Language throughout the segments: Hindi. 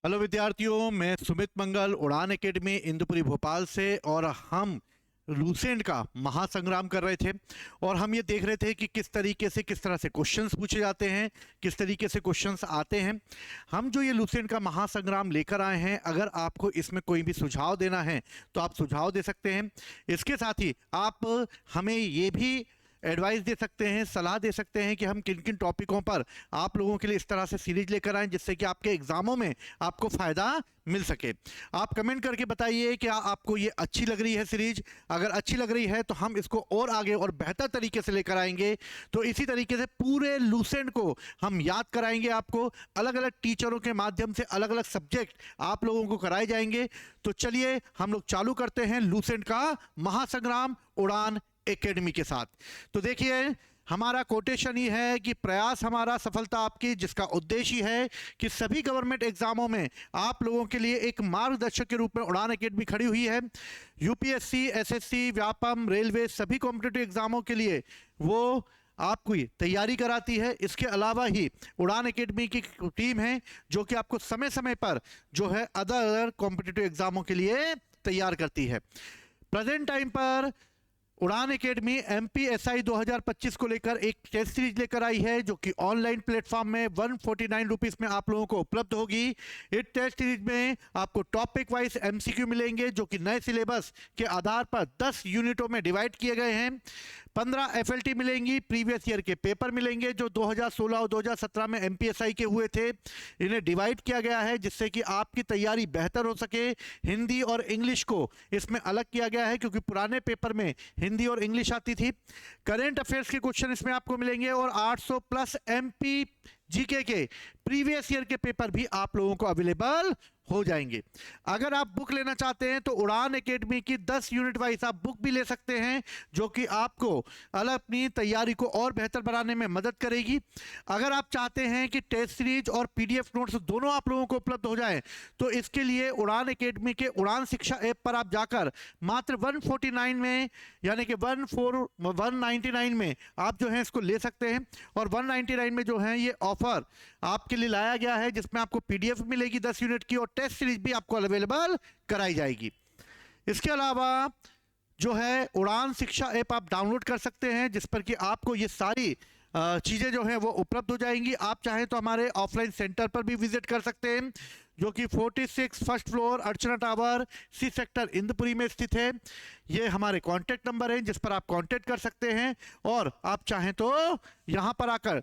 हेलो विद्यार्थियों, मैं सुमित मंगल उड़ान एकेडमी इंदुपुरी भोपाल से। और हम लूसेंट का महासंग्राम कर रहे थे और हम ये देख रहे थे कि किस तरीके से किस तरह से क्वेश्चंस पूछे जाते हैं, किस तरीके से क्वेश्चंस आते हैं। हम जो ये लूसेंट का महासंग्राम लेकर आए हैं, अगर आपको इसमें कोई भी सुझाव देना है तो आप सुझाव दे सकते हैं। इसके साथ ही आप हमें ये भी एडवाइस दे सकते हैं, सलाह दे सकते हैं कि हम किन किन टॉपिकों पर आप लोगों के लिए इस तरह से सीरीज लेकर आएं जिससे कि आपके एग्जामों में आपको फायदा मिल सके। आप कमेंट करके बताइए कि आपको ये अच्छी लग रही है सीरीज। अगर अच्छी लग रही है तो हम इसको और आगे और बेहतर तरीके से लेकर आएंगे। तो इसी तरीके से पूरे लूसेंट को हम याद कराएंगे आपको। अलग अलग टीचरों के माध्यम से अलग अलग सब्जेक्ट आप लोगों को कराए जाएंगे। तो चलिए हम लोग चालू करते हैं लूसेंट का महासंग्राम उड़ान एकेडमी के साथ। तो देखिए, हमारा कोटेशन ही है कि प्रयास हमारा सफलता आपकी, जिसका उद्देश्य ही है कि सभी गवर्नमेंट एग्जामों में आप लोगों के लिए एक मार्गदर्शक के रूप में उड़ान एकेडमी खड़ी हुई है। यूपीएससी, एसएससी, व्यापम, रेलवे सभी कॉम्पिटिटिव एग्जामों के लिए वो आपको तैयारी कराती है। इसके अलावा ही उड़ान एकेडमी की टीम है जो कि आपको समय समय पर जो है अदर कॉम्पिटिटिव एग्जामों के लिए तैयार करती है। प्रेजेंट टाइम पर उड़ान एकेडमी एमपीएसआई 2025 को लेकर एक टेस्ट सीरीज लेकर आई है जो कि ऑनलाइन प्लेटफॉर्म में 149 रुपीस में आप लोगों को उपलब्ध होगी। इस टेस्ट सीरीज में आपको टॉपिक वाइज एमसीक्यू मिलेंगे जो कि नए सिलेबस के आधार पर 10 यूनिटों में डिवाइड किए गए हैं। 15 एफएलटी मिलेंगी, प्रीवियस ईयर के पेपर मिलेंगे जो 2016 और 2017 में एमपीएसआई के हुए थे। इन्हें डिवाइड किया गया है जिससे कि आपकी तैयारी बेहतर हो सके। हिंदी और इंग्लिश को इसमें अलग किया गया है क्योंकि पुराने पेपर में हिंदी और इंग्लिश आती थी। करेंट अफेयर्स के क्वेश्चन इसमें आपको मिलेंगे और 800 प्लस एमपी जीके के प्रीवियस ईयर के पेपर भी आप लोगों को अवेलेबल हो जाएंगे। अगर आप बुक लेना चाहते हैं तो उड़ान एकेडमी की 10 यूनिट वाइज आप बुक भी ले सकते हैं जो कि आपको अलग अपनी तैयारी को और बेहतर बनाने में मदद करेगी। अगर आप चाहते हैं कि टेस्ट सीरीज और पीडीएफ नोट्स दोनों आप लोगों को उपलब्ध हो जाए तो इसके लिए उड़ान एकेडमी के उड़ान शिक्षा ऐप पर आप जाकर मात्र 149 में यानी कि 199 में आप जो है इसको ले सकते हैं। और 199 में जो है ये ऑफर आपके लिए लाया गया है जिसमें आपको पीडीएफ मिलेगी 10 यूनिट की और टेस्ट सीरीज भी आपको अवेलेबल कराई जाएगी। इसके अलावा जो है उड़ान शिक्षा ऐप आप डाउनलोड कर सकते हैं जिस पर कि आपको ये सारी चीज़ें जो हैं वो उपलब्ध हो जाएंगी। आप चाहें तो हमारे ऑफलाइन सेंटर पर भी विजिट कर सकते हैं जो कि 46 फर्स्ट फ्लोर अर्चना टावर सी सेक्टर इंदुपुरी में स्थित है। ये हमारे कॉन्टैक्ट नंबर हैं जिस पर आप कॉन्टैक्ट कर सकते हैं और आप चाहें तो यहाँ पर आकर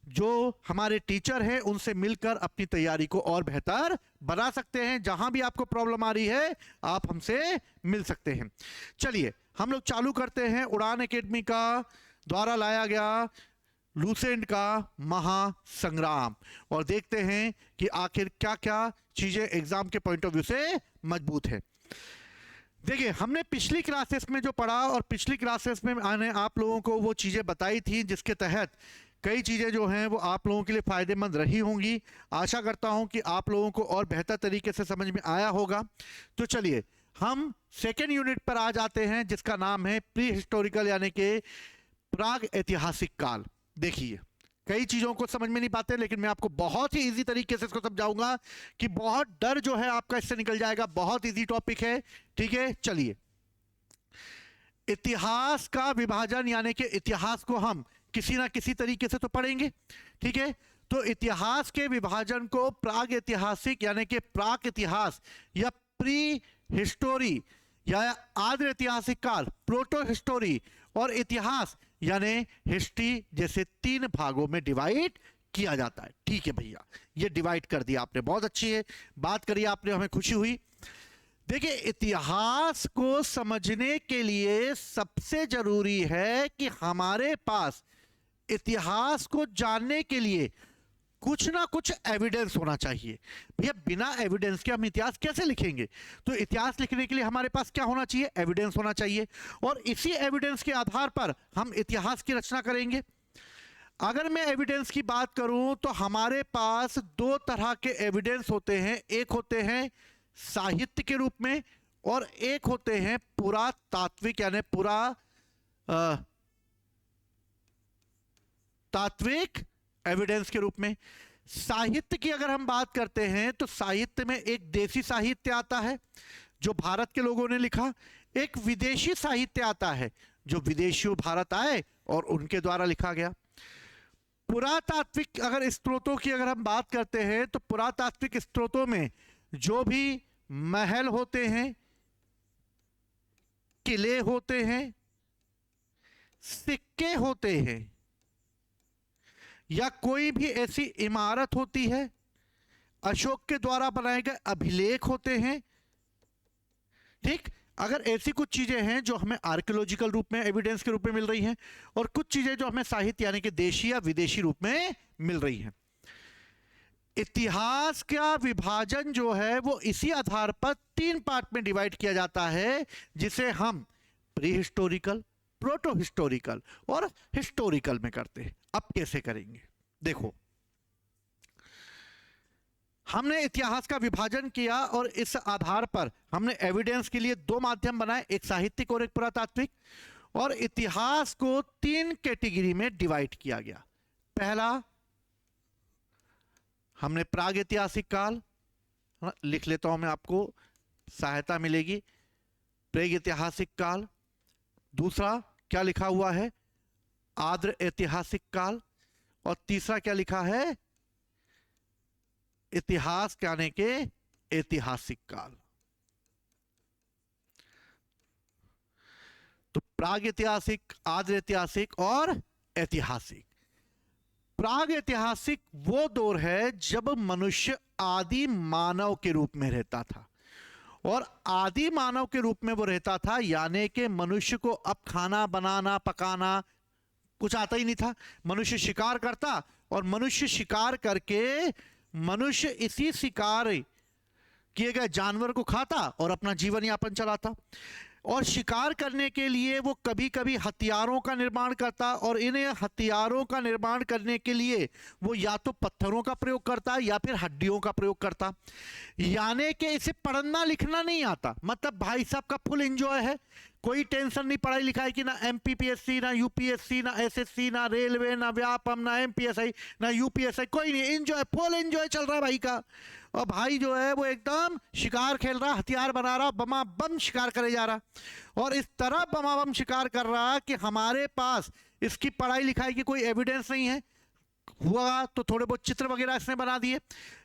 जो हमारे टीचर हैं उनसे मिलकर अपनी तैयारी को और बेहतर बना सकते हैं। जहां भी आपको प्रॉब्लम आ रही है आप हमसे मिल सकते हैं। चलिए हम लोग चालू करते हैं उड़ान एकेडमी का द्वारा लाया गया लूसेंट का महासंग्राम और देखते हैं कि आखिर क्या क्या चीजें एग्जाम के पॉइंट ऑफ व्यू से मजबूत है। देखिए, हमने पिछली क्लासेस में जो पढ़ा और पिछली क्लासेस में मैंने आप लोगों को वो चीजें बताई थी जिसके तहत कई चीज़ें जो हैं वो आप लोगों के लिए फ़ायदेमंद रही होंगी। आशा करता हूं कि आप लोगों को और बेहतर तरीके से समझ में आया होगा। तो चलिए हम सेकेंड यूनिट पर आ जाते हैं जिसका नाम है प्री हिस्टोरिकल यानी कि प्राग ऐतिहासिक काल। देखिए, कई चीज़ों को समझ में नहीं पाते लेकिन मैं आपको बहुत ही इजी तरीके से इसको समझाऊंगा कि बहुत डर जो है आपका इससे निकल जाएगा। बहुत इजी टॉपिक है, ठीक है। चलिए, इतिहास का विभाजन यानी कि इतिहास को हम किसी ना किसी तरीके से तो पढ़ेंगे, ठीक है। तो इतिहास के विभाजन को प्राग ऐतिहासिक यानी कि प्राक इतिहास या प्री हिस्टोरी या आद्य ऐतिहासिक काल प्रोटो हिस्टोरी और इतिहास यानी हिस्ट्री जैसे 3 भागों में डिवाइड किया जाता है। ठीक है भैया, ये डिवाइड कर दिया आपने, बहुत अच्छी है बात करी आपने, हमें खुशी हुई। देखिए, इतिहास को समझने के लिए सबसे जरूरी है कि हमारे पास इतिहास को जानने के लिए कुछ ना कुछ एविडेंस होना चाहिए। भैया, बिना एविडेंस के हम इतिहास कैसे लिखेंगे? तो इतिहास लिखने के लिए हमारे पास क्या होना चाहिए? एविडेंस होना चाहिए और इसी एविडेंस के आधार पर हम इतिहास की रचना करेंगे। अगर मैं एविडेंस की बात करूं तो हमारे पास 2 तरह के एविडेंस होते हैं। एक होते हैं साहित्य के रूप में और एक होते हैं पुरातात्विक यानी तात्विक एविडेंस के रूप में। साहित्य की अगर हम बात करते हैं तो साहित्य में एक देसी साहित्य आता है जो भारत के लोगों ने लिखा, एक विदेशी साहित्य आता है जो विदेशियों भारत आए और उनके द्वारा लिखा गया। पुरातात्विक अगर स्रोतों की अगर हम बात करते हैं तो पुरातात्विक स्रोतों में जो भी महल होते हैं, किले होते हैं, सिक्के होते हैं, या कोई भी ऐसी इमारत होती है, अशोक के द्वारा बनाए गए अभिलेख होते हैं, ठीक। अगर ऐसी कुछ चीजें हैं जो हमें आर्कियोलॉजिकल रूप में एविडेंस के रूप में मिल रही हैं, और कुछ चीजें जो हमें साहित्य यानी कि देशी या विदेशी रूप में मिल रही हैं। इतिहास का विभाजन जो है वो इसी आधार पर 3 पार्ट में डिवाइड किया जाता है, जिसे हम प्री हिस्टोरिकल, प्रोटो हिस्टोरिकल और हिस्टोरिकल में करते हैं। अब कैसे करेंगे, देखो, हमने इतिहास का विभाजन किया और इस आधार पर हमने एविडेंस के लिए 2 माध्यम बनाए, एक साहित्यिक और एक पुरातात्विक, और इतिहास को 3 कैटेगरी में डिवाइड किया गया। पहला हमने प्राग ऐतिहासिक काल, लिख लेता हूं मैं, आपको सहायता मिलेगी, प्राग ऐतिहासिक काल। दूसरा क्या लिखा हुआ है, आद्र ऐतिहासिक काल, और तीसरा क्या लिखा है, इतिहास कहने के ऐतिहासिक काल। तो प्राग ऐतिहासिक, आद्र ऐतिहासिक और ऐतिहासिक। प्राग ऐतिहासिक वो दौर है जब मनुष्य आदि मानव के रूप में रहता था, और आदि मानव के रूप में वो रहता था, यानी कि मनुष्य को अब खाना बनाना पकाना कुछ आता ही नहीं था। मनुष्य शिकार करता, और मनुष्य शिकार करके मनुष्य इसी शिकार किए गए जानवर को खाता और अपना जीवन यापन चलाता। और शिकार करने के लिए वो कभी कभी हथियारों का निर्माण करता, और इन हथियारों का निर्माण करने के लिए वो या तो पत्थरों का प्रयोग करता या फिर हड्डियों का प्रयोग करता। यानी कि इसे पढ़ना लिखना नहीं आता, मतलब भाई साहब का फुल एंजॉय है, कोई टेंशन नहीं पढ़ाई लिखाई की, ना एमपीपीएससी, ना यूपीएससी, ना एसएससी, ना रेलवे, ना व्यापम, ना एमपीएसआई, ना यूपीएसआई, कोई नहीं, एंजॉय, फुल एंजॉय चल रहा है भाई का। और भाई जो है वो एकदम शिकार खेल रहा, हथियार बना रहा, बमा बम शिकार करे जा रहा, और इस तरह बमा बम शिकार कर रहा कि हमारे पास इसकी पढ़ाई लिखाई की कोई एविडेंस नहीं है। हुआ तो थोड़े बहुत चित्र वगैरह इसने बना दिए,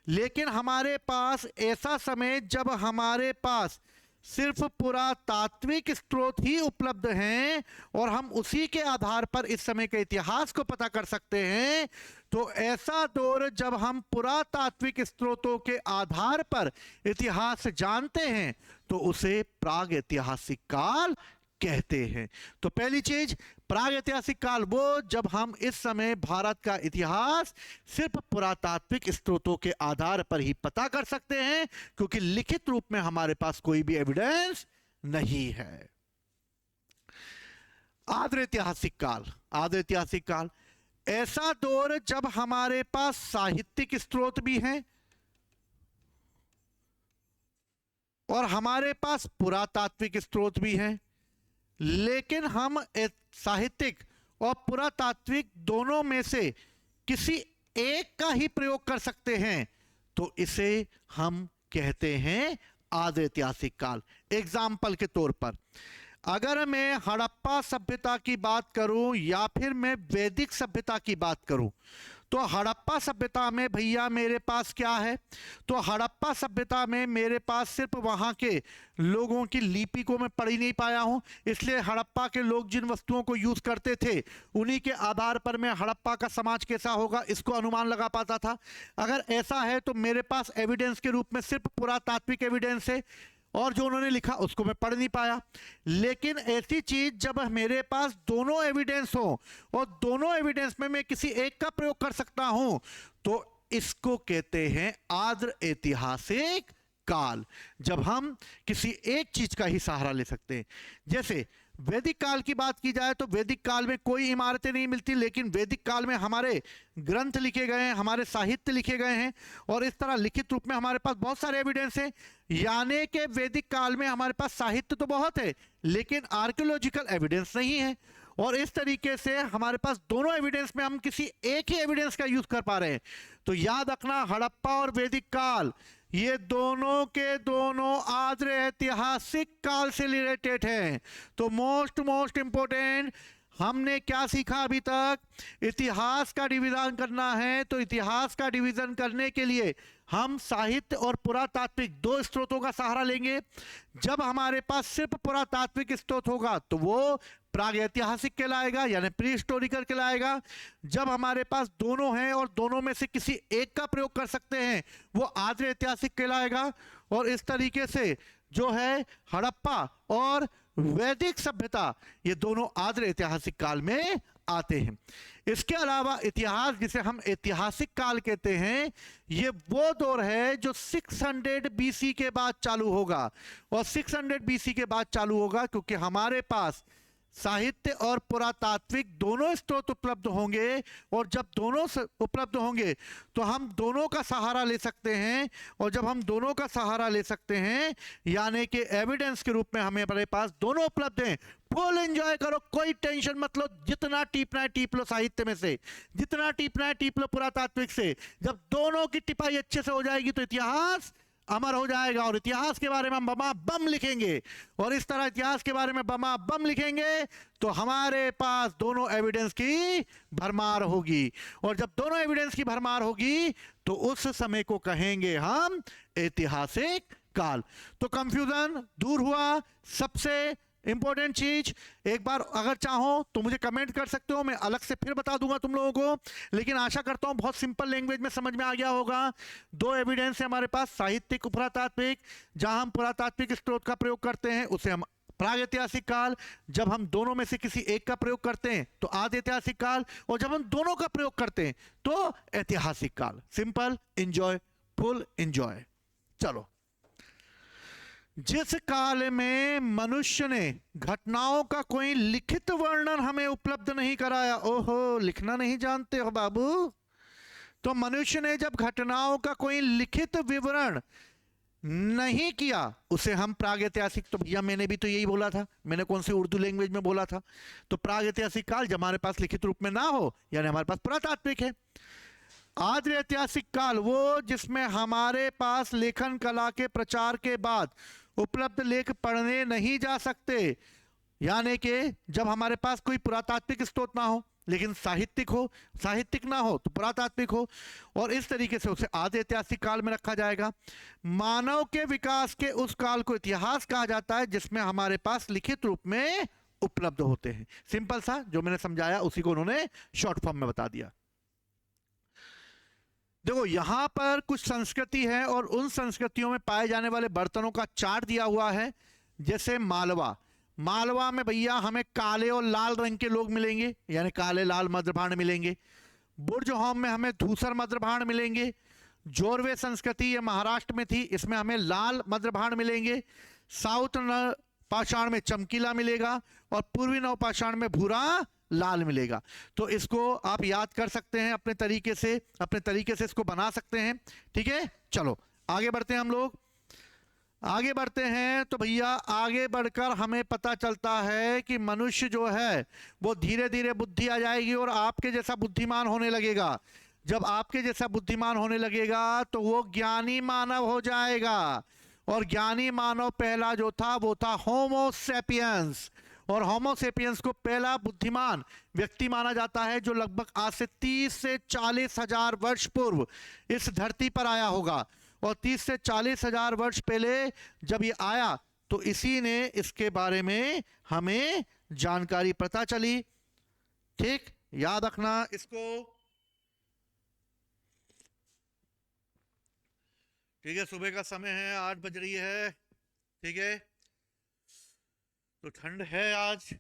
लेकिन हमारे पास ऐसा समय जब हमारे पास सिर्फ पुरातात्विक स्रोत ही उपलब्ध हैं और हम उसी के आधार पर इस समय के इतिहास को पता कर सकते हैं, तो ऐसा दौर जब हम पुरातात्विक स्रोतों के आधार पर इतिहास जानते हैं तो उसे प्राग ऐतिहासिक काल कहते हैं। तो पहली चीज, प्राग ऐतिहासिक काल वो जब हम इस समय भारत का इतिहास सिर्फ पुरातात्विक स्रोतों के आधार पर ही पता कर सकते हैं, क्योंकि लिखित रूप में हमारे पास कोई भी एविडेंस नहीं है। आद्र ऐतिहासिक काल, आद्र ऐतिहासिक काल ऐसा दौर जब हमारे पास साहित्यिक स्रोत भी हैं और हमारे पास पुरातात्विक स्रोत भी हैं, लेकिन हम साहित्यिक और पुरातात्विक दोनों में से किसी एक का ही प्रयोग कर सकते हैं, तो इसे हम कहते हैं आद्र ऐतिहासिक काल। एग्जाम्पल के तौर पर अगर मैं हड़प्पा सभ्यता की बात करूं या फिर मैं वैदिक सभ्यता की बात करूं, तो हड़प्पा सभ्यता में भैया मेरे पास क्या है, तो हड़प्पा सभ्यता में मेरे पास सिर्फ वहाँ के लोगों की लिपि को मैं पढ़ ही नहीं पाया हूँ, इसलिए हड़प्पा के लोग जिन वस्तुओं को यूज़ करते थे उन्हीं के आधार पर मैं हड़प्पा का समाज कैसा होगा इसको अनुमान लगा पाता था। अगर ऐसा है तो मेरे पास एविडेंस के रूप में सिर्फ पुरातात्विक एविडेंस है, और जो उन्होंने लिखा उसको मैं पढ़ नहीं पाया। लेकिन ऐसी चीज जब मेरे पास दोनों एविडेंस हो और दोनों एविडेंस में मैं किसी एक का प्रयोग कर सकता हूं, तो इसको कहते हैं आद्र ऐतिहासिक काल, जब हम किसी एक चीज का ही सहारा ले सकते हैं। जैसे वैदिक काल की बात की जाए तो वैदिक काल में कोई इमारतें नहीं मिलती, लेकिन वैदिक काल में हमारे ग्रंथ लिखे गए हैं, हमारे साहित्य लिखे गए हैं, और इस तरह लिखित रूप में हमारे पास बहुत सारे एविडेंस हैं। यानी कि वैदिक काल में हमारे पास साहित्य तो बहुत है लेकिन आर्कियोलॉजिकल एविडेंस नहीं है, और इस तरीके से हमारे पास दोनों एविडेंस में हम किसी एक ही एविडेंस का यूज कर पा रहे हैं। तो याद रखना, हड़प्पा और वैदिक काल ये दोनों के दोनों आर्द्र ऐतिहासिक काल से रिलेटेड हैं। तो मोस्ट इंपोर्टेंट हमने क्या सीखा अभी तक? इतिहास का डिवीजन करना है, तो इतिहास का डिवीजन करने के लिए हम साहित्य और पुरातात्विक दो स्रोतों का सहारा लेंगे। जब हमारे पास सिर्फ पुरातात्विक स्रोत होगा तो वो प्राग ऐतिहासिक कहलाएगा, यानी प्री हिस्टोरिकल कहलाएगा। जब हमारे पास दोनों हैं और दोनों में से किसी एक का प्रयोग कर सकते हैं, वो आर्द्र ऐतिहासिक कहलाएगा। और इस तरीके से जो है हड़प्पा और वैदिक सभ्यता ये दोनों आर्द्र ऐतिहासिक काल में आते हैं। इसके अलावा इतिहास, जिसे हम ऐतिहासिक काल कहते हैं, ये वो दौर है जो 600 बीसी के बाद चालू होगा। और 600 बीसी के बाद चालू होगा क्योंकि हमारे पास साहित्य और पुरातात्विक दोनों स्रोत उपलब्ध होंगे। और जब दोनों उपलब्ध होंगे तो हम दोनों का सहारा ले सकते हैं। और जब हम दोनों का सहारा ले सकते हैं, यानी कि एविडेंस के रूप में हमारे पास दोनों उपलब्ध हैं, फुल एंजॉय करो, कोई टेंशन मत लो। जितना टीपना है टीप लो साहित्य में से, जितना टीपना है टीप लो पुरातात्विक से। जब दोनों की टिपाई अच्छे से हो जाएगी तो इतिहास अमर हो जाएगा। और इतिहास के बारे में हम बमा बम लिखेंगे। और इस तरह इतिहास के बारे में बमा बम लिखेंगे तो हमारे पास दोनों एविडेंस की भरमार होगी। और जब दोनों एविडेंस की भरमार होगी तो उस समय को कहेंगे हम ऐतिहासिक काल। तो कंफ्यूजन दूर हुआ। सबसे इंपॉर्टेंट चीज, एक बार अगर चाहो तो मुझे कमेंट कर सकते हो, मैं अलग से फिर बता दूंगा तुम लोगों को। लेकिन आशा करता हूं बहुत सिंपल लैंग्वेज में समझ में आ गया होगा। दो एविडेंस है हमारे पास, साहित्यिक पुरातात्विक। जहां हम पुरातात्विक स्रोत का प्रयोग करते हैं उसे हम प्राग ऐतिहासिक काल। जब हम दोनों में से किसी एक का प्रयोग करते हैं तो आद्य ऐतिहासिक काल। और जब हम दोनों का प्रयोग करते हैं तो ऐतिहासिक काल। Simple, enjoy, full enjoy. चलो, जिस काल में मनुष्य ने घटनाओं का कोई लिखित वर्णन हमें उपलब्ध नहीं कराया। ओहो, लिखना नहीं जानते हो बाबू? तो मनुष्य ने जब घटनाओं का कोई लिखित विवरण नहीं किया उसे हम प्रागैतिहासिक। तो भैया मैंने भी तो यही बोला था, मैंने कौन सी उर्दू लैंग्वेज में बोला था? तो प्रागैतिहासिक काल जब हमारे पास लिखित रूप में ना हो, यानी हमारे पास पुरातात्विक है। आद्य ऐतिहासिक काल वो जिसमें हमारे पास लेखन कला के प्रचार के बाद उपलब्ध लेख पढ़ने नहीं जा सकते, यानी कि जब हमारे पास कोई पुरातात्विक स्रोत ना हो लेकिन साहित्यिक हो, साहित्यिक ना हो तो पुरातात्विक हो। और इस तरीके से उसे आद्य ऐतिहासिक काल में रखा जाएगा। मानव के विकास के उस काल को इतिहास कहा जाता है जिसमें हमारे पास लिखित रूप में उपलब्ध होते हैं। सिंपल सा जो मैंने समझाया उसी को उन्होंने शॉर्ट फॉर्म में बता दिया। देखो यहां पर कुछ संस्कृति है और उन संस्कृतियों में पाए जाने वाले बर्तनों का चार्ट दिया हुआ है। जैसे मालवा, मालवा में भैया हमें काले और लाल रंग के लोग मिलेंगे, यानी काले लाल मद्रभांड मिलेंगे। बुर्जहोम में हमें धूसर मद्रभांड मिलेंगे। जोरवे संस्कृति ये महाराष्ट्र में थी, इसमें हमें लाल मद्रभांड मिलेंगे। साउथ पाषाण में चमकीला मिलेगा और पूर्वी नवपाषाण में भूरा लाल मिलेगा। तो इसको आप याद कर सकते हैं अपने तरीके से इसको बना सकते हैं। ठीक है, चलो आगे बढ़ते हैं। हम लोग आगे बढ़ते हैं तो भैया आगे बढ़कर हमें पता चलता है कि मनुष्य जो है वो धीरे धीरे बुद्धि आ जाएगी और आपके जैसा बुद्धिमान होने लगेगा। जब आपके जैसा बुद्धिमान होने लगेगा तो वो ज्ञानी मानव हो जाएगा। और ज्ञानी मानव पहला जो था वो था होमो सेपियंस। और होमो सेपियंस को पहला बुद्धिमान व्यक्ति माना जाता है जो लगभग आज से 30 से 40 हजार वर्ष पूर्व इस धरती पर आया होगा। और 30 से 40 हजार वर्ष पहले जब ये आया तो इसी ने इसके बारे में हमें जानकारी पता चली। ठीक, याद रखना इसको। ठीक है, सुबह का समय है, 8 बज रही है। ठीक है, तो ठंड है आज।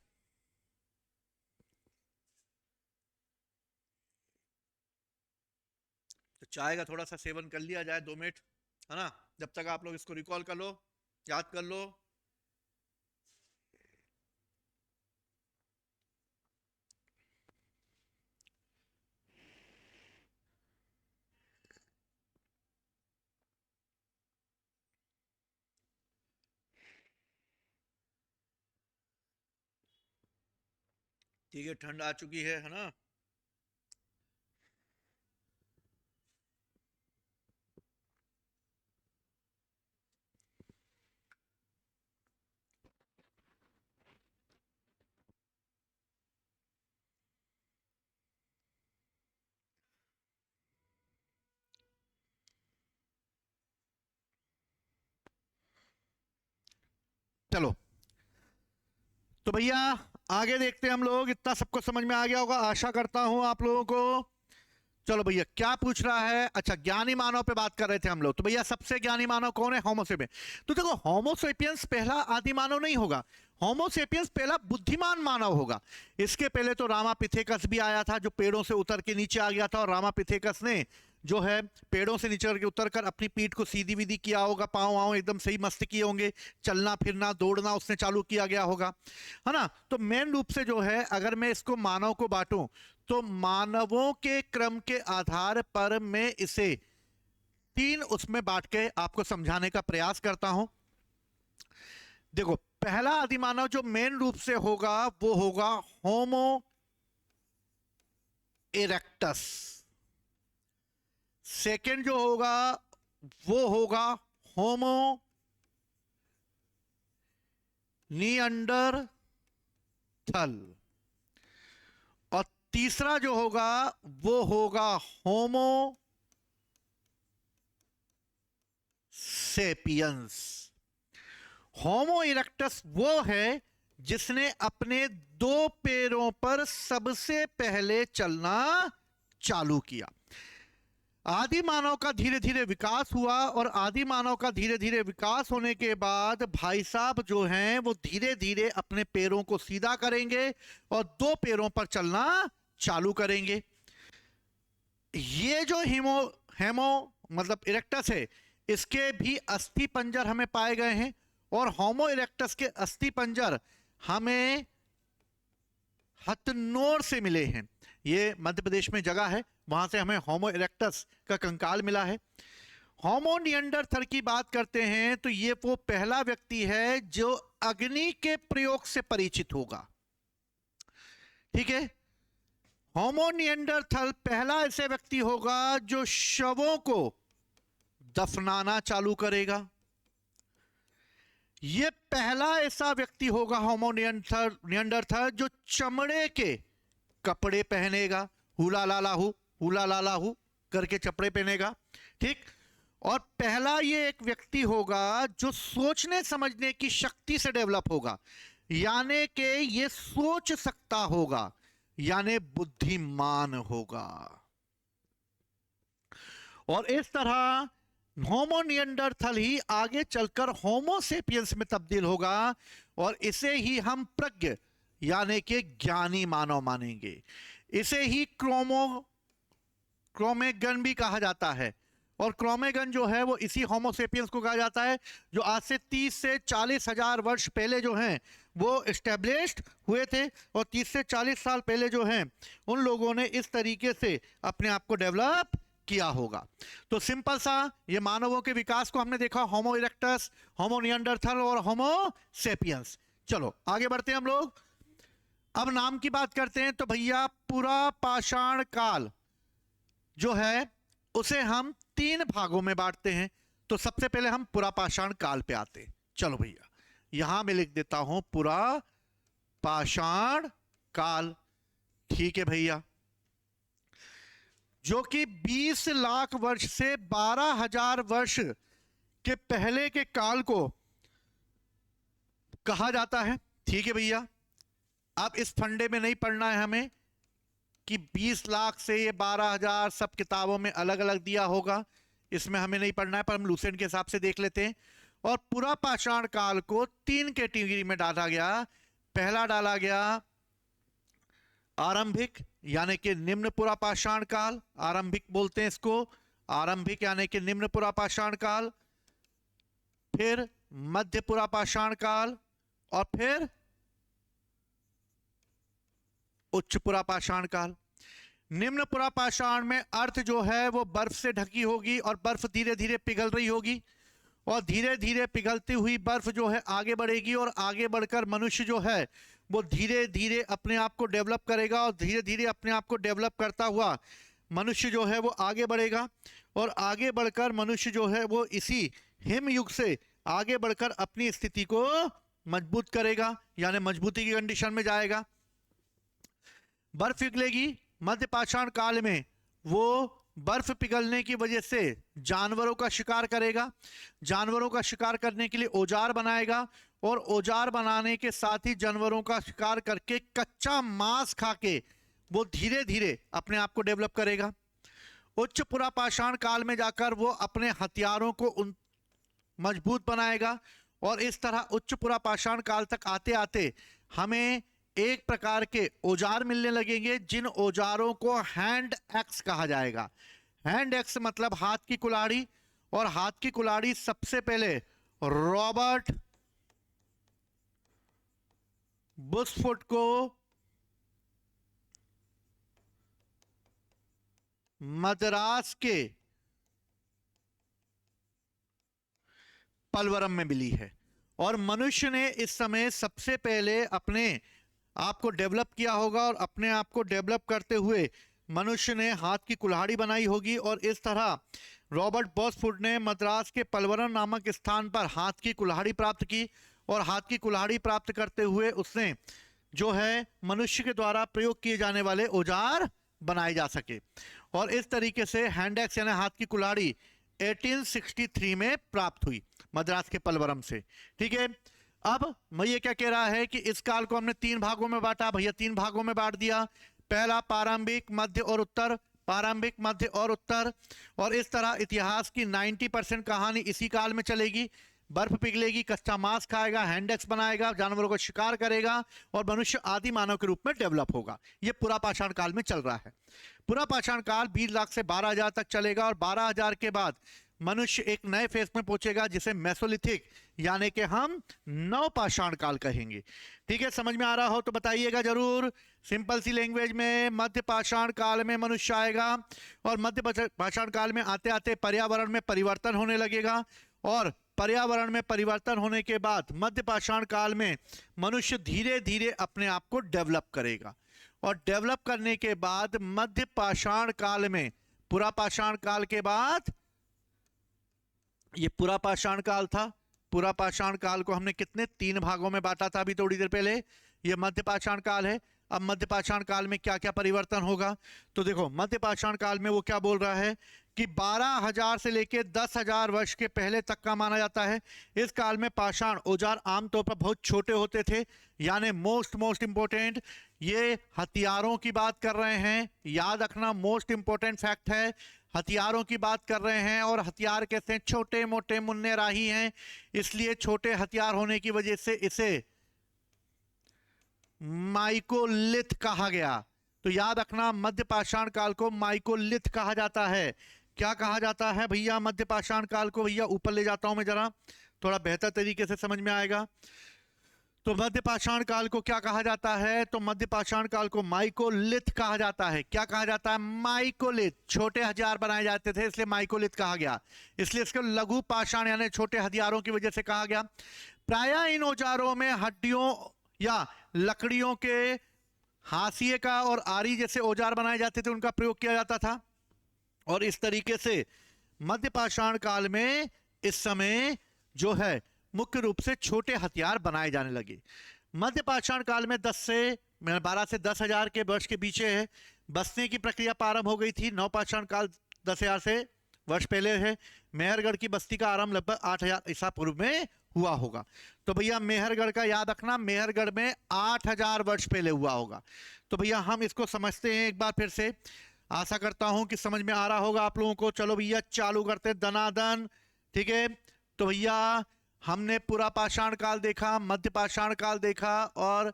तो चाय का थोड़ा सा सेवन कर लिया जाए, 2 मिनट, है ना, जब तक आप लोग इसको रिकॉल कर लो, याद कर लो। ठीक है, ठंड आ चुकी है ना। चलो तो भैया आगे देखते हैं हम लोग। इतना सबको समझ में आ गया होगा, आशा करता हूं आप लोगों को। चलो भैया क्या पूछ रहा है। अच्छा, ज्ञानी मानव पे बात कर रहे थे हम लोग। तो भैया सबसे ज्ञानी मानव कौन है? होमोसेपियंस। तो देखो, होमोसेपियंस पहला आदि मानव नहीं होगा। होमोसेपियंस पहला बुद्धिमान मानव होगा। इसके पहले तो रामापिथेकस भी आया था, जो पेड़ों से उतर के नीचे आ गया था। और रामापिथेकस ने जो है पेड़ों से नीचे के उतर कर अपनी पीठ को सीधी विधि किया होगा, पाँव वाँव एकदम सही मस्त किए होंगे, चलना फिरना दौड़ना उसने चालू किया गया होगा, है ना। तो मेन रूप से जो है, अगर मैं इसको मानव को बांटूं तो मानवों के क्रम के आधार पर मैं इसे तीन उसमें बांट के आपको समझाने का प्रयास करता हूं। देखो, पहला आदिमानव जो मेन रूप से होगा वो होगा होमो इरेक्टस। सेकंड जो होगा वो होगा होमो निअंडरथल। और तीसरा जो होगा वो होगा होमो सेपियंस। होमो इरेक्टस वो है जिसने अपने दो पैरों पर सबसे पहले चलना चालू किया। आदि मानव का धीरे धीरे विकास हुआ, और आदि मानव का धीरे धीरे विकास होने के बाद भाई साहब जो हैं वो धीरे धीरे अपने पैरों को सीधा करेंगे और दो पैरों पर चलना चालू करेंगे। ये जो हेमो हेमो मतलब इरेक्टस है, इसके भी अस्थि पंजर हमें पाए गए हैं। और होमो इरेक्टस के अस्थि पंजर हमें हथनोर से मिले हैं। ये मध्य प्रदेश में जगह है, वहां से हमें होमो इरेक्टस का कंकाल मिला है। होमो निएंडरथल की बात करते हैं तो ये वो पहला व्यक्ति है जो अग्नि के प्रयोग से परिचित होगा। ठीक है, होमो निएंडरथल पहला ऐसे व्यक्ति होगा जो शवों को दफनाना चालू करेगा। यह पहला ऐसा व्यक्ति होगा होमो निएंडरथल जो चमड़े के कपड़े पहनेगा, हुला लाला हु करके कपड़े पहनेगा। ठीक, और पहला ये एक व्यक्ति होगा जो सोचने समझने की शक्ति से डेवलप होगा, यानी कि ये सोच सकता होगा, यानी बुद्धिमान होगा। और इस तरह होमो निएंडरथल ही आगे चलकर होमो सेपियंस में तब्दील होगा, और इसे ही हम प्रज्ञ यानी कि ज्ञानी मानव मानेंगे। इसे ही क्रोमेगन भी कहा जाता है। और क्रोमेगन जो है वो इसी होमो सेपियंस को कहा जाता है, जो आज से 30 से 40 हजार वर्ष पहले जो हैं वो एस्टेब्लिश्ड हुए थे। और 30 से 40 साल पहले जो हैं उन लोगों ने इस तरीके से अपने आप को डेवलप किया होगा। तो सिंपल सा ये मानवों के विकास को हमने देखा, होमो इरेक्टस, होमो निएंडरथल और होमो सेपियंस। चलो आगे बढ़ते हैं हम लोग। अब नाम की बात करते हैं तो भैया पुरा पाषाण काल जो है उसे हम तीन भागों में बांटते हैं। तो सबसे पहले हम पुरा पाषाण काल पे आते हैं। चलो भैया यहां मैं लिख देता हूं पुरा पाषाण काल। ठीक है भैया, जो कि 20 लाख वर्ष से 12,000 वर्ष के पहले के काल को कहा जाता है। ठीक है भैया, अब इस फंडे में नहीं पढ़ना है हमें कि 20 लाख से ये 12,000 सब किताबों में अलग अलग दिया होगा, इसमें हमें नहीं पढ़ना है, पर हम लूसेंट के हिसाब से देख लेते हैं। और पुरा पाषाण काल को तीन कैटेगरी में डाला गया। पहला डाला गया आरंभिक यानी कि निम्न पुरा पाषाण काल, आरंभिक बोलते हैं इसको, आरंभिक यानी कि निम्न पुरा पाषाण काल। फिर मध्य पुरा पाषाण काल, और फिर उच्च पुरा पाषाण काल। निम्न पुरा पाषाण में अर्थ जो है वो बर्फ से ढकी होगी और बर्फ धीरे धीरे पिघल रही होगी। और धीरे धीरे पिघलती हुई बर्फ जो है आगे बढ़ेगी और आगे बढ़कर मनुष्य जो है वो धीरे धीरे अपने आप को डेवलप करेगा और धीरे धीरे अपने आप को डेवलप करता हुआ मनुष्य जो है वो आगे बढ़ेगा और आगे बढ़कर मनुष्य जो है वो इसी हिमयुग से आगे बढ़कर अपनी स्थिति को मजबूत करेगा, यानी मजबूती की कंडीशन में जाएगा। बर्फ पिघलेगी मध्य पाषाण काल में, वो बर्फ पिघलने की वजह से जानवरों का शिकार करेगा, जानवरों का शिकार करने के लिए औजार बनाएगा और औजार बनाने के साथ ही जानवरों का शिकार करके कच्चा मांस खा के वो धीरे धीरे अपने आप को डेवलप करेगा। उच्च पुरापाषाण काल में जाकर वो अपने हथियारों को मजबूत बनाएगा और इस तरह उच्च पुरापाषाण काल तक आते आते हमें एक प्रकार के औजार मिलने लगेंगे जिन औजारों को हैंड एक्स कहा जाएगा। हैंड एक्स मतलब हाथ की कुल्हाड़ी, और हाथ की कुल्हाड़ी सबसे पहले रॉबर्ट बुशफुट को मद्रास के पलवरम में मिली है और मनुष्य ने इस समय सबसे पहले अपने आपको डेवलप किया होगा और अपने आप को डेवलप करते हुए मनुष्य ने हाथ की कुल्हाड़ी बनाई होगी और इस तरह रॉबर्ट बॉसफुट ने मद्रास के पलवरम नामक स्थान पर हाथ की कुल्हाड़ी प्राप्त की और हाथ की कुल्हाड़ी प्राप्त करते हुए उसने जो है मनुष्य के द्वारा प्रयोग किए जाने वाले औजार बनाए जा सके और इस तरीके से हैंड एक्स यानी हाथ की कुल्हाड़ी 1863 में प्राप्त हुई मद्रास के पलवरम से। ठीक है, अब मैं ये क्या कह रहा है कि इस काल को हमने 3 भागों में बांटा, भैया 3 भागों में बांट दिया। पहला प्रारंभिक, मध्य और उत्तर, प्रारंभिक, मध्य और उत्तर, और इस तरह इतिहास की 90% कहानी इसी काल में चलेगी। बर्फ पिघलेगी, कच्चा मांस खाएगा, हैंडेक्स बनाएगा, जानवरों को शिकार करेगा और मनुष्य आदि मानव के रूप में डेवलप होगा। यह पूरा पाषाण काल में चल रहा है। पूरा पाषाण काल 20 लाख से 12,000 तक चलेगा और 12,000 के बाद मनुष्य एक नए फेज में पहुंचेगा जिसे मेसोलिथिक यानी कि हम नवपाषाण काल कहेंगे। ठीक है, समझ में आ रहा हो तो बताइएगा जरूर। सिंपल सी लैंग्वेज में मध्य पाषाण काल में मनुष्य आएगा और मध्य पाषाण काल में आते आते पर्यावरण में परिवर्तन होने लगेगा और पर्यावरण में परिवर्तन होने के बाद मध्य पाषाण काल में मनुष्य धीरे धीरे अपने आप को डेवलप करेगा और डेवलप करने के बाद मध्य पाषाण काल में पूरा पाषाण काल के बाद ये पूरा पाषाण काल था। पूरा पाषाण काल को हमने कितने 3 भागों में बांटा था अभी थोड़ी देर पहले। ये मध्य पाषाण काल है। अब मध्य पाषाण काल में क्या क्या परिवर्तन होगा तो देखो, मध्य पाषाण काल में वो क्या बोल रहा है कि 12,000 से लेकर 10,000 वर्ष के पहले तक का माना जाता है। इस काल में पाषाण औजार आमतौर पर बहुत छोटे होते थे, यानी मोस्ट इंपोर्टेंट ये हथियारों की बात कर रहे हैं। याद रखना, मोस्ट इंपोर्टेंट फैक्ट है, हथियारों की बात कर रहे हैं और हथियार कैसे छोटे मोटे मुन्ने राही हैं, इसलिए छोटे हथियार होने की वजह से इसे माइकोलिथ कहा गया। तो याद रखना, मध्य पाषाण काल को माइकोलिथ कहा जाता है। क्या कहा जाता है भैया मध्य पाषाण काल को? भैया ऊपर ले जाता हूं मैं जरा, थोड़ा बेहतर तरीके से समझ में आएगा। तो मध्य पाषाण काल को क्या कहा जाता है? तो मध्य पाषाण काल को माइकोलिथ कहा जाता है। क्या कहा जाता है? माइकोलिथ। छोटे हथियार बनाए जाते थे इसलिए माइकोलिथ कहा गया, इसलिए इसको लघु पाषाण यानी छोटे हथियारों की वजह से कहा गया। प्रायः इन औजारों में हड्डियों या लकड़ियों के हाशिए का और आरी जैसे औजार बनाए जाते थे, उनका प्रयोग किया जाता था और इस तरीके से मध्य पाषाण काल में इस समय जो है मुख्य रूप से छोटे हथियार बनाए जाने लगे। मध्य पाषाण काल में 12 से 10,000 के वर्ष के पीछे है बसने की प्रक्रिया प्रारंभ हो गई थी। नवपाषाण काल 10,000 से वर्ष पहले है। मेहरगढ़ की बस्ती का आरंभ लगभग 8,000 ईसा पूर्व में हुआ होगा। तो भैया मेहरगढ़ का याद रखना, मेहरगढ़ में 8,000 वर्ष पहले हुआ होगा। तो भैया हम इसको समझते हैं एक बार फिर से। आशा करता हूं कि समझ में आ रहा होगा आप लोगों को। चलो भैया चालू करते हैं दनादन। ठीक है, तो भैया हमने पूरा पाषाण काल देखा, मध्य पाषाण काल देखा और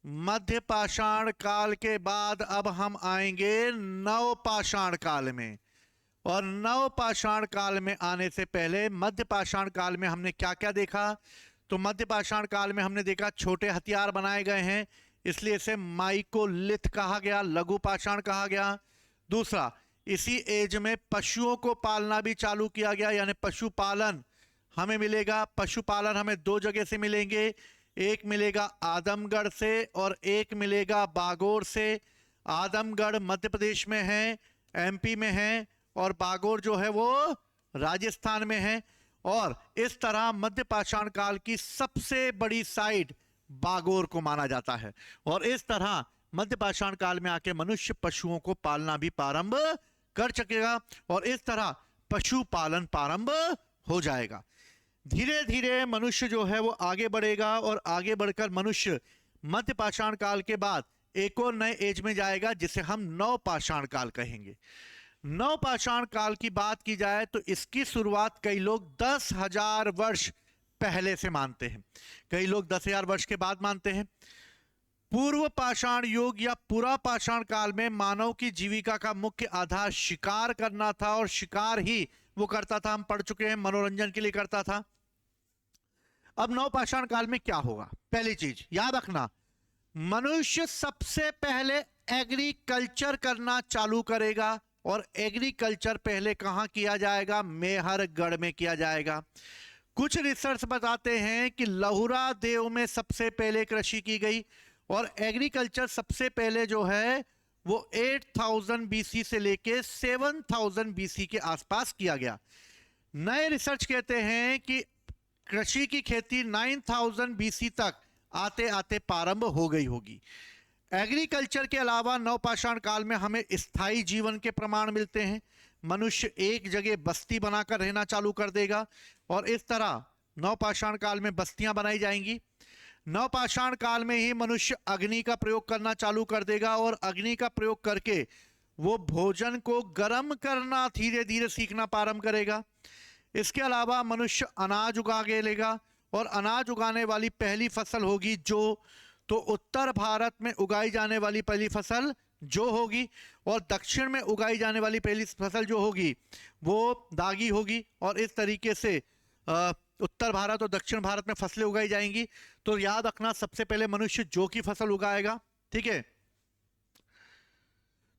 मध्य पाषाण काल के बाद अब हम आएंगे नव पाषाण काल में। और नव पाषाण काल में आने से पहले मध्य पाषाण काल में हमने क्या क्या देखा? तो मध्य पाषाण काल में हमने देखा छोटे हथियार बनाए गए हैं, इसलिए इसे माइकोलिथ कहा गया, लघु पाषाण कहा गया। दूसरा, इसी एज में पशुओं को पालना भी चालू किया गया, यानी पशुपालन हमें मिलेगा पशुपालन, हमें दो जगह से मिलेंगे, एक मिलेगा आदमगढ़ से और एक मिलेगा बागोर से। आदमगढ़ मध्य प्रदेश में है, एमपी में है, और बागोर जो है वो राजस्थान में है। और इस तरह मध्य पाषाण काल की सबसे बड़ी साइट बागोर को माना जाता है। और इस तरह मध्य पाषाण काल में आके मनुष्य पशुओं को पालना भी प्रारंभ कर सकेगा और इस तरह पशुपालन प्रारंभ हो जाएगा। धीरे धीरे मनुष्य जो है वो आगे बढ़ेगा और आगे बढ़कर मनुष्य मध्य पाषाण काल के बाद एक और नए एज में जाएगा जिसे हम नव पाषाण काल कहेंगे। नव पाषाण काल की बात की जाए तो इसकी शुरुआत कई लोग 10,000 वर्ष पहले से मानते हैं, कई लोग 10,000 वर्ष के बाद मानते हैं। पूर्व पाषाण युग या पुरा पाषाण काल में मानव की जीविका का मुख्य आधार शिकार करना था और शिकार ही वो करता था, हम पढ़ चुके हैं, मनोरंजन के लिए करता था। अब नव पाषाण काल में क्या होगा? पहली चीज याद रखना, मनुष्य सबसे पहले एग्रीकल्चर करना चालू करेगा और एग्रीकल्चर पहले कहां किया जाएगा? मेहरगढ़ में किया जाएगा। कुछ रिसर्च बताते हैं कि लहुरा देव में सबसे पहले कृषि की गई और एग्रीकल्चर सबसे पहले जो है वो 8000 बीसी से लेके 7000 बीसी के आसपास किया गया। नए रिसर्च कहते हैं कि कृषि की खेती 9000 बीसी तक आते आते प्रारंभ हो गई होगी। एग्रीकल्चर के अलावा नवपाषाण काल में हमें स्थायी जीवन के प्रमाण मिलते हैं। मनुष्य एक जगह बस्ती बनाकर रहना चालू कर देगा और इस तरह नवपाषाण काल में बस्तियां बनाई जाएंगी। नवपाषाण काल में ही मनुष्य अग्नि का प्रयोग करना चालू कर देगा और अग्नि का प्रयोग करके वो भोजन को गर्म करना धीरे धीरे सीखना प्रारंभ करेगा। इसके अलावा मनुष्य अनाज उगा लेगा और अनाज उगाने वाली पहली फसल होगी जो, तो उत्तर भारत में उगाई जाने वाली पहली फसल जो होगी और दक्षिण में उगाई जाने वाली पहली फसल जो होगी वो दागी होगी। और इस तरीके से उत्तर भारत और दक्षिण भारत में फसलें उगाई जाएंगी। तो याद रखना सबसे पहले मनुष्य जौ की फसल उगाएगा, ठीक है,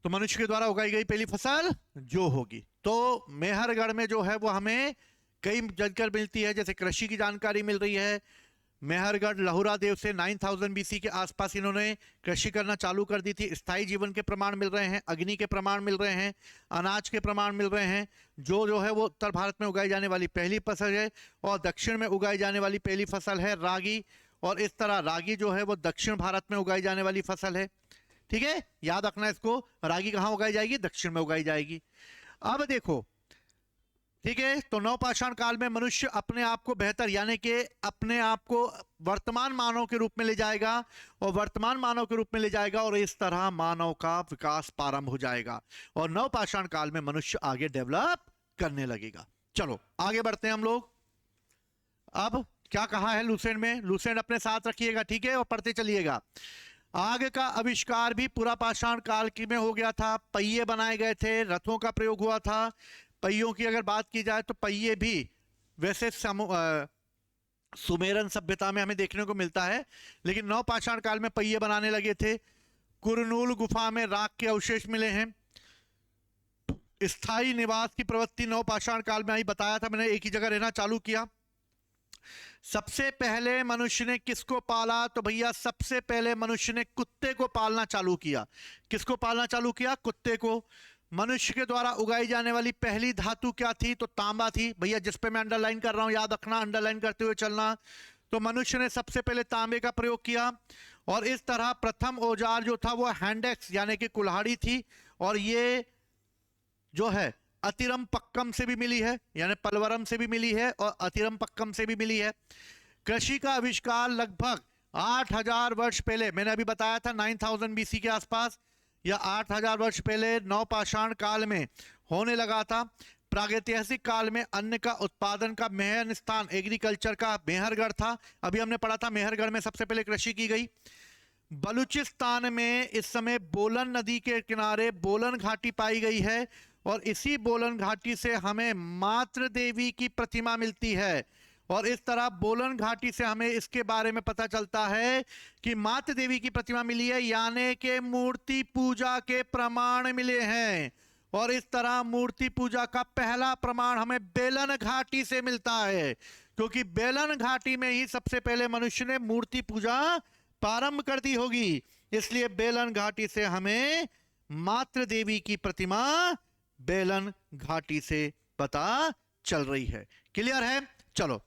तो मनुष्य के द्वारा उगाई गई पहली फसल जौ होगी। तो मेहरगढ़ में जो है वो हमें कई जानकारी मिलती है, जैसे कृषि की जानकारी मिल रही है। मेहरगढ़ लहुरा देव से 9000 बीसी के आसपास इन्होंने कृषि करना चालू कर दी थी। स्थायी जीवन के प्रमाण मिल रहे हैं, अग्नि के प्रमाण मिल रहे हैं, अनाज के प्रमाण मिल रहे हैं। जो है वो उत्तर भारत में उगाई जाने वाली पहली फसल है और दक्षिण में उगाई जाने वाली पहली फसल है रागी। और इस तरह रागी जो है वो दक्षिण भारत में उगाई जाने वाली फसल है, ठीक है, याद रखना इसको। रागी कहाँ उगाई जाएगी? दक्षिण में उगाई जाएगी। अब देखो, ठीक है, तो नवपाषाण काल में मनुष्य अपने आप को बेहतर यानी कि अपने आप को वर्तमान मानव के रूप में ले जाएगा और वर्तमान मानव के रूप में ले जाएगा और इस तरह मानव का विकास प्रारंभ हो जाएगा और नवपाषाण काल में मनुष्य आगे डेवलप करने लगेगा। चलो आगे बढ़ते हैं हम लोग। अब क्या कहा है लुसेंट में? लुसेंट अपने साथ रखिएगा, ठीक है, और पढ़ते चलिएगा। आग का आविष्कार भी पुरा पाषाण काल की में हो गया था। पहिए बनाए गए थे, रथों का प्रयोग हुआ था। पहियों की अगर बात की जाए तो पहिए भी वैसे सुमेरन सभ्यता में हमें देखने को मिलता है, लेकिन नवपाषाण काल में पहिए बनाने लगे थे। कुरनूल गुफा में राख के अवशेष मिले हैं। स्थायी निवास की प्रवृत्ति नवपाषाण काल में आई, बताया था मैंने, एक ही जगह रहना चालू किया। सबसे पहले मनुष्य ने किसको पाला? तो भैया सबसे पहले मनुष्य ने कुत्ते को पालना चालू किया। किसको पालना चालू किया? कुत्ते को। मनुष्य के द्वारा उगाई जाने वाली पहली धातु क्या थी? तो तांबा थी। भैया जिस पे मैं अंडरलाइन कर रहा हूं याद रखना, अंडरलाइन करते हुए चलना। तो मनुष्य ने सबसे पहले तांबे का प्रयोग किया और इस तरह प्रथम औजार जो था वो हैंडेक्स यानी कि कुल्हाड़ी थी और ये जो है अतिरम पक्कम से भी मिली है, यानी पलवरम से भी मिली है और अतिरम पक्कम से भी मिली है। कृषि का आविष्कार लगभग 8000 वर्ष पहले, मैंने अभी बताया था 9000 बीसी के आसपास या 8000 वर्ष पहले नवपाषाण काल में होने लगा था। प्रागैतिहासिक काल में अन्न का उत्पादन का मेहन स्थान एग्रीकल्चर का मेहरगढ़ था। अभी हमने पढ़ा था मेहरगढ़ में सबसे पहले कृषि की गई। बलूचिस्तान में इस समय बोलन नदी के किनारे बोलन घाटी पाई गई है और इसी बोलन घाटी से हमें मातृ देवी की प्रतिमा मिलती है और इस तरह बोलन घाटी से हमें इसके बारे में पता चलता है कि मातृ देवी की प्रतिमा मिली है, यानी कि मूर्ति पूजा के प्रमाण मिले हैं। और इस तरह मूर्ति पूजा का पहला प्रमाण हमें बेलन घाटी से मिलता है। क्योंकि बेलन घाटी में ही सबसे पहले मनुष्य ने मूर्ति पूजा प्रारंभ कर दी होगी, इसलिए बेलन घाटी से हमें मातृ देवी की प्रतिमा बेलन घाटी से पता चल रही है। क्लियर है? चलो,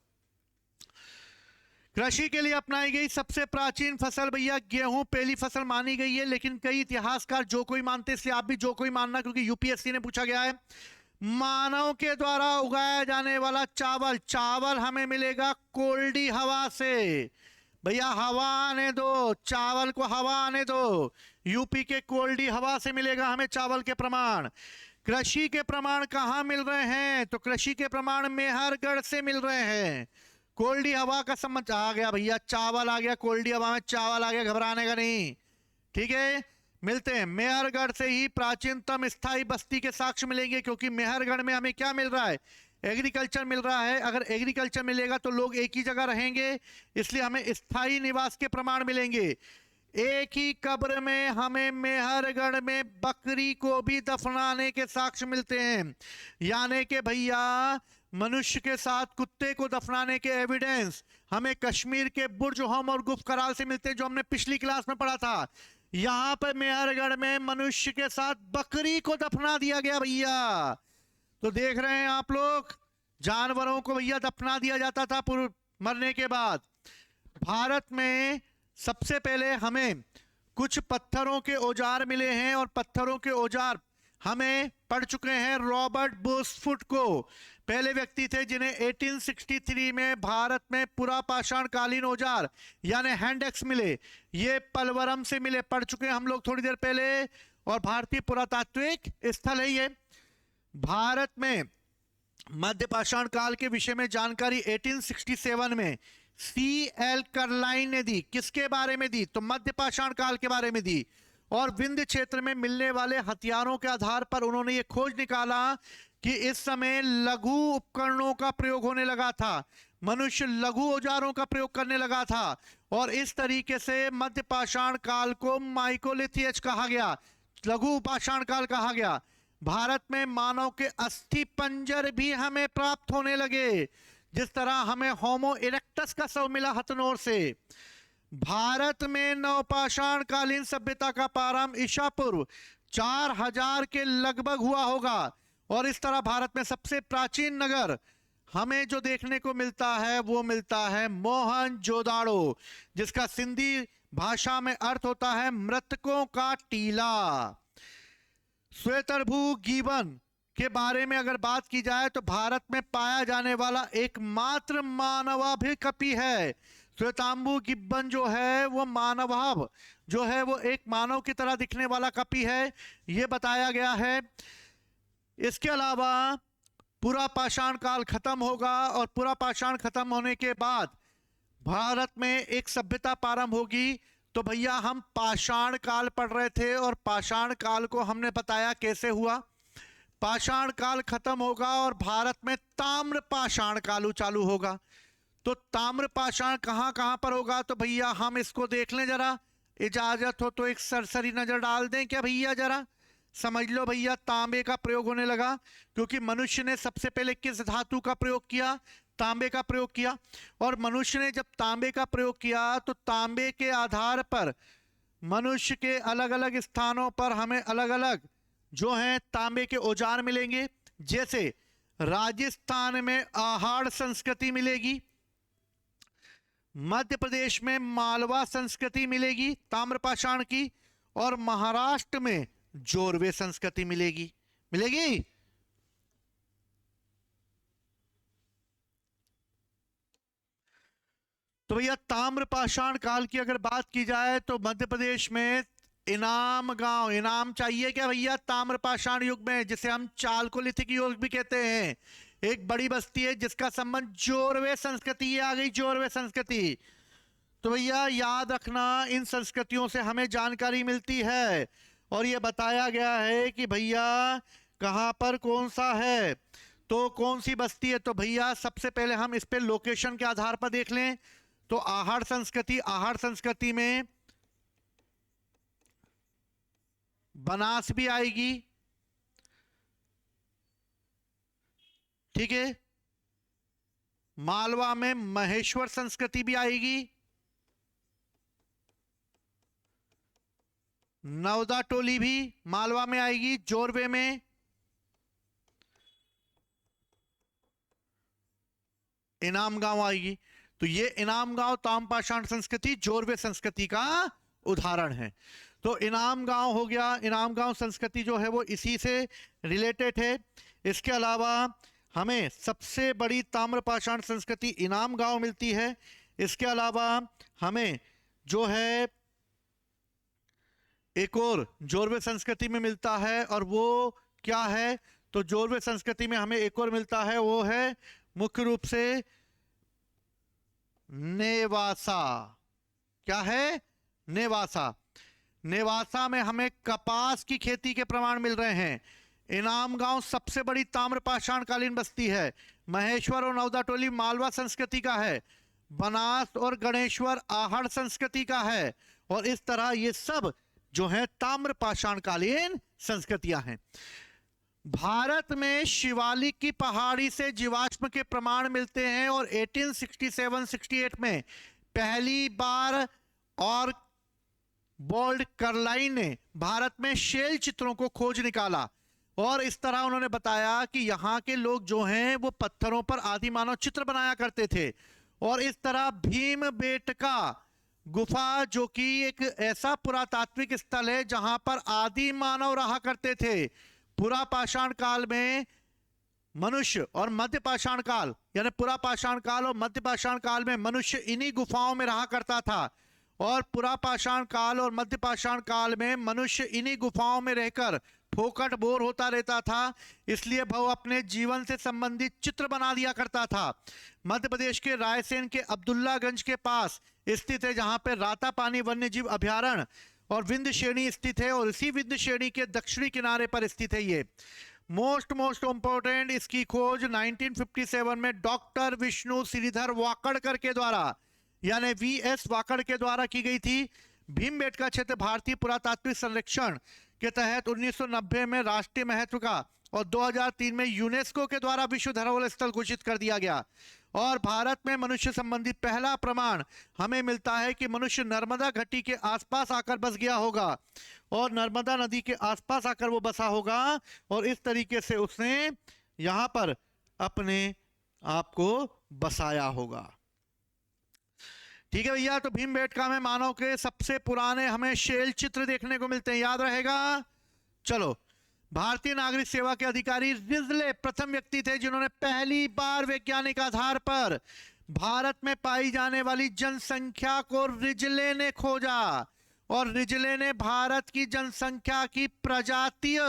कृषि के लिए अपनाई गई सबसे प्राचीन फसल भैया गेहूं पहली फसल मानी गई है, लेकिन कई इतिहासकार जो कोई मानते, इसलिए आप भी जो कोई मानना, क्योंकि यूपीएससी ने पूछा गया है। मानव के द्वारा उगाया जाने वाला चावल, चावल हमें मिलेगा कोल्डी हवा से। भैया हवा आने दो, चावल को हवा आने दो। यूपी के कोल्डी हवा से मिलेगा हमें चावल के प्रमाण। कृषि के प्रमाण कहां मिल रहे हैं? तो कृषि के प्रमाण मेहरगढ़ से मिल रहे हैं। कोल्डी हवा का समझ आ गया भैया, चावल आ गया, कोल्डी हवा में चावल आ गया, घबराने का नहीं। ठीक है, मिलते हैं। मेहरगढ़ से ही प्राचीनतम स्थायी बस्ती के साक्ष्य मिलेंगे, क्योंकि मेहरगढ़ में हमें क्या मिल रहा है? एग्रीकल्चर मिल रहा है। अगर एग्रीकल्चर मिलेगा तो लोग एक ही जगह रहेंगे, इसलिए हमें स्थायी निवास के प्रमाण मिलेंगे। एक ही कब्र में हमें मेहरगढ़ में बकरी को भी दफनाने के साक्ष्य मिलते हैं, यानी कि भैया मनुष्य के साथ कुत्ते को दफनाने के एविडेंस हमें कश्मीर के बुर्ज होम और गुफ कराल से मिलते हैं, जो हमने पिछली क्लास में पढ़ा था। यहां पर मेहरगढ़ में मनुष्य के साथ बकरी को दफना दिया गया भैया। तो देख रहे हैं आप लोग, जानवरों को भैया दफना दिया जाता था मरने के बाद। भारत में सबसे पहले हमें कुछ पत्थरों के औजार मिले हैं, और पत्थरों के औजार हमें पढ़ चुके हैं रॉबर्ट बुशफुट को। पहले व्यक्ति थे जिन्हें 1863 में भारत में पुरापाषाण कालीन औजार यानी हैंड एक्स मिले। ये पलवरम से मिले, पढ़ चुके हैं हम लोग थोड़ी देर पहले। और भारतीय पुरातात्विक स्थल है ये। भारत में मध्य पाषाण काल के विषय में जानकारी 1867 में C.L. कर्लाइन ने दी। किसके बारे में दी? तो मध्य पाषाण काल के बारे में दी। और विंध्य क्षेत्र में मिलने वाले हथियारों के आधार पर उन्होंने ये खोज निकाला कि इस समय लघु उपकरणों का प्रयोग होने लगा था, मनुष्य लघु औजारों का प्रयोग करने लगा था, और इस तरीके से मध्य पाषाण काल को माइकोलिथियज कहा गया, लघु पाषाण काल कहा गया। भारत में मानव के अस्थि पंजर भी हमें प्राप्त होने लगे, जिस तरह हमें होमो इरेक्टस का शव मिला हथनोर से। भारत में नवपाषाण कालीन सभ्यता का प्रारंभ ईसा पूर्व 4000 के लगभग हुआ होगा। और इस तरह भारत में सबसे प्राचीन नगर हमें जो देखने को मिलता है वो मिलता है मोहनजोदाड़ो, जिसका सिंधी भाषा में अर्थ होता है मृतकों का टीला। श्वेतरभू गिबन के बारे में अगर बात की जाए तो भारत में पाया जाने वाला एकमात्र मानवाभिकपि है। श्वेतांबू गिब्बन जो है वो मानवाभ जो है वो एक मानव की तरह दिखने वाला कपि है, ये बताया गया है। इसके अलावा पूरा पाषाण काल खत्म होगा, और पूरा पाषाण खत्म होने के बाद भारत में एक सभ्यता प्रारंभ होगी। तो भैया हम पाषाण काल पढ़ रहे थे, और पाषाण काल को हमने बताया कैसे हुआ। पाषाण काल खत्म होगा और भारत में ताम्र पाषाण काल चालू होगा। तो ताम्र पाषाण कहां कहां पर होगा? तो भैया हम इसको देख लें जरा, इजाजत हो तो एक सरसरी नजर डाल दें क्या भैया? जरा समझ लो भैया, तांबे का प्रयोग होने लगा, क्योंकि मनुष्य ने सबसे पहले किस धातु का प्रयोग किया? तांबे का प्रयोग किया। और मनुष्य ने जब तांबे का प्रयोग किया तो तांबे के आधार पर मनुष्य के अलग अलग स्थानों पर हमें अलग अलग जो हैं तांबे के औजार मिलेंगे। जैसे राजस्थान में आहाड़ संस्कृति मिलेगी, मध्य प्रदेश में मालवा संस्कृति मिलेगी ताम्रपाषाण की, और महाराष्ट्र में जोरवे संस्कृति मिलेगी। मिलेगी? तो भैया ताम्रपाषाण काल की अगर बात की जाए तो मध्य प्रदेश में इनाम गांव, इनाम चाहिए क्या भैया? ताम्रपाषाण युग में, जिसे हम चालकोलिथिक युग भी कहते हैं, एक बड़ी बस्ती है जिसका संबंध जोरवे संस्कृति, ये आ गई जोरवे संस्कृति। तो भैया याद रखना, इन संस्कृतियों से हमें जानकारी मिलती है, और ये बताया गया है कि भैया कहां पर कौन सा है, तो कौन सी बस्ती है। तो भैया सबसे पहले हम इस पे लोकेशन के आधार पर देख लें तो आहाड़ संस्कृति, आहाड़ संस्कृति में बनास भी आएगी, ठीक है। मालवा में महेश्वर संस्कृति भी आएगी, नवदा टोली भी मालवा में आएगी, जोरवे में इनाम गांव आएगी। तो ये इनाम गांव ताम्रपाषाण संस्कृति जोरवे संस्कृति का उदाहरण है। तो इनाम गांव हो गया, इनाम गांव संस्कृति जो है वो इसी से रिलेटेड है। इसके अलावा हमें सबसे बड़ी ताम्रपाषाण संस्कृति इनाम गांव मिलती है। इसके अलावा हमें जो है एक और जोरवे संस्कृति में मिलता है, और वो क्या है, तो जोरवे संस्कृति में हमें एक और मिलता है, वो है मुख्य रूप से नेवासा। क्या है? नेवासा। नेवासा में हमें कपास की खेती के प्रमाण मिल रहे हैं। इनाम गांव सबसे बड़ी ताम्रपाषाण कालीन बस्ती है। महेश्वर और नवदा टोली मालवा संस्कृति का है। बनास और गणेश्वर आहड़ संस्कृति का है। और इस तरह ये सब जो है ताम्रपाषाण कालीन संस्कृतियां हैं। भारत में शिवालिक की पहाड़ी से जीवाश्म के प्रमाण मिलते हैं, और 1867-68 में पहली बार और बोल्ड कर्लाइन ने भारत में शेल चित्रों को खोज निकाला। और इस तरह उन्होंने बताया कि यहाँ के लोग जो हैं वो पत्थरों पर आदि मानव चित्र बनाया करते थे। और इस तरह भीमबेटका गुफा, जो कि एक ऐसा पुरातात्विक स्थल है जहां पर आदि मानव रहा करते थे। पुरापाषाण काल में मनुष्य और मध्यपाषाण काल, यानी पुरापाषाण काल और मध्यपाषाण काल में मनुष्य इन्हीं गुफाओं में रहा करता था। और पुरापाषाण काल और मध्यपाषाण काल में मनुष्य इन्हीं गुफाओं में रहकर फोकट बोर होता रहता था, इसलिए वह अपने जीवन से संबंधित चित्र बना दिया करता था। मध्य प्रदेश के रायसेन के अब्दुल्लागंज के पास स्थित है, जहां पर रातापानी वन्यजीव अभयारण्य और विंध्य श्रेणी स्थित है, और इसी विंध्य श्रेणी के दक्षिणी किनारे पर स्थित है ये। मोस्ट इंपोर्टेंट, इसकी खोज 1957 में डॉक्टर विष्णु श्रीधर वाकड़कर के द्वारा, यानी वीएस वाकड़ के द्वारा की गई थी। भीमबेटका क्षेत्र भारतीय पुरातात्विक संरक्षण के तहत 1990 में राष्ट्रीय महत्व का और 2003 में यूनेस्को के द्वारा विश्व धरोहर स्थल घोषित कर दिया गया। और भारत में मनुष्य संबंधी पहला प्रमाण हमें मिलता है कि मनुष्य नर्मदा घाटी के आसपास आकर बस गया होगा, और नर्मदा नदी के आसपास आकर वो बसा होगा, और इस तरीके से उसने यहां पर अपने आप को बसाया होगा। ठीक है भैया, तो भीमबेटका में मानव के सबसे पुराने हमें शेल चित्र देखने को मिलते हैं, याद रहेगा। चलो, भारतीय नागरिक सेवा के अधिकारी रिजले प्रथम व्यक्ति थे जिन्होंने पहली बार वैज्ञानिक आधार पर भारत में पाई जाने वाली जनसंख्या को रिजले ने खोजा। और रिजले ने भारत की जनसंख्या की प्रजातीय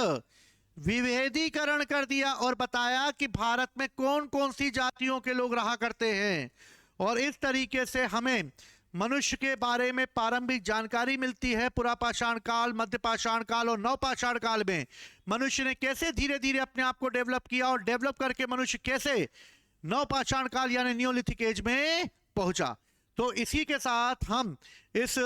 विभेदीकरण कर दिया और बताया कि भारत में कौन कौन सी जातियों के लोग रहा करते हैं। और इस तरीके से हमें मनुष्य के बारे में प्रारंभिक जानकारी मिलती है। पुरापाषाण काल, मध्यपाषाण काल और नवपाषाण काल में मनुष्य ने कैसे धीरे धीरे अपने आप को डेवलप किया, और डेवलप करके मनुष्य कैसे नवपाषाण काल यानी नियोलिथिक एज में पहुंचा। तो इसी के साथ हम इस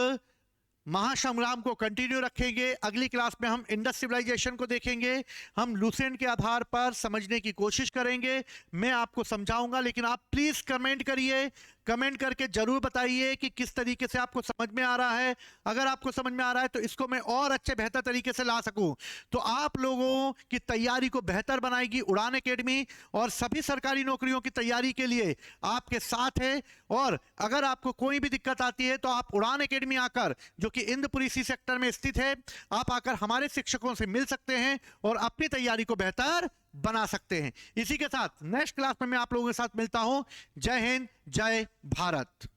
महासंग्राम को कंटिन्यू रखेंगे। अगली क्लास में हम इंडस सिविलाइजेशन को देखेंगे, हम लूसेंट के आधार पर समझने की कोशिश करेंगे। मैं आपको समझाऊंगा, लेकिन आप प्लीज कमेंट करिए, कमेंट करके जरूर बताइए कि किस तरीके से आपको समझ में आ रहा है। अगर आपको समझ में आ रहा है तो इसको मैं और अच्छे बेहतर तरीके से ला सकूं, तो आप लोगों की तैयारी को बेहतर बनाएगी उड़ान एकेडमी, और सभी सरकारी नौकरियों की तैयारी के लिए आपके साथ है। और अगर आपको कोई भी दिक्कत आती है तो आप उड़ान एकेडमी आकर, जो कि इंद्रपुरी इसी सेक्टर में स्थित है, आप आकर हमारे शिक्षकों से मिल सकते हैं और अपनी तैयारी को बेहतर बना सकते हैं। इसी के साथ नेक्स्ट क्लास में मैं आप लोगों के साथ मिलता हूं। जय हिंद, जय भारत।